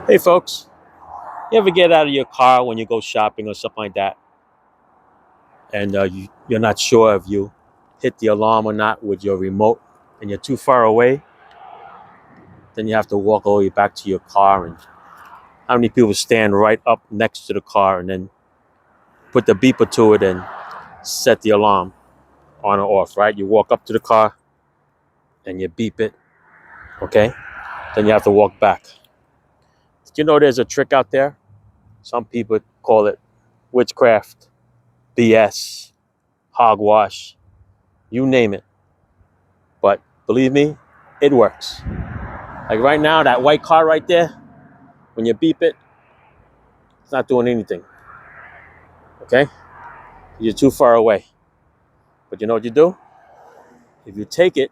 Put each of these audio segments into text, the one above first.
Hey folks, you ever get out of your car when you go shopping or something like that, and you're not sure if you hit the alarm or not with your remote, and you're too far away? Then you have to walk all the way back to your car. And how many people stand right up next to the car and then put the beeper to it and set the alarm on or off? Right? You walk up to the car and you beep it. Okay. Then you have to walk back. Did you know there's a trick out there? Some people call it witchcraft, BS, hogwash, you name it. But believe me, it works. Like right now, that white car right there, when you beep it, it's not doing anything. Okay? You're too far away. But you know what you do? If you take it,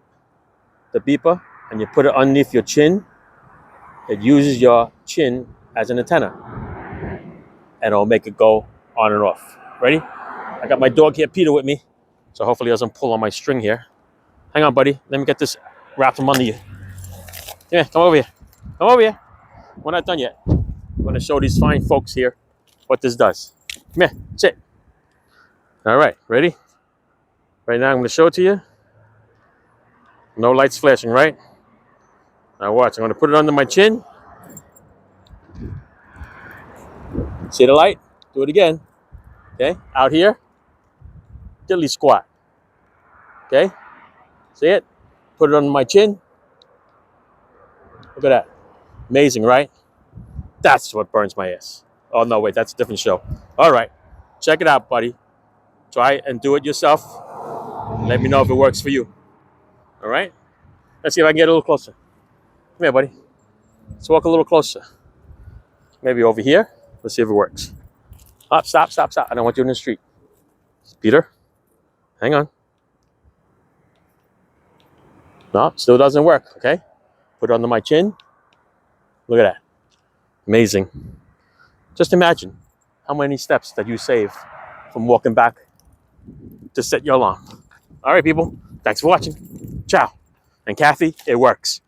the beeper, and you put it underneath your chin, it uses your chin as an antenna. And it'll make it go on and off. Ready? I got my dog here, Peter, with me. So hopefully he doesn't pull on my string here. Hang on, buddy. Let me get this wrapped him under you. Yeah, come over here. Come over here. We're not done yet. I'm going to show these fine folks here what this does. Come here. Sit. All right. Ready? Right now, I'm going to show it to you. No lights flashing, right? Now watch. I'm going to put it under my chin. See the light? Do it again. Okay. Out here. Diddly squat. Okay. See it? Put it under my chin. Look at that. Amazing, right? That's what burns my ass. Oh, no, wait. That's a different show. All right. Check it out, buddy. Try and do it yourself. Let me know if it works for you. All right? Let's see if I can get a little closer. Come here, buddy. Let's walk a little closer. Maybe over here. Let's see if it works. Stop. I don't want you in the street. Peter, hang on. No, still doesn't work, okay? Put it under my chin. Look at that. Amazing. Just imagine how many steps that you save from walking back to set your alarm. All right, people. Thanks for watching. Ciao. And Kathy, it works.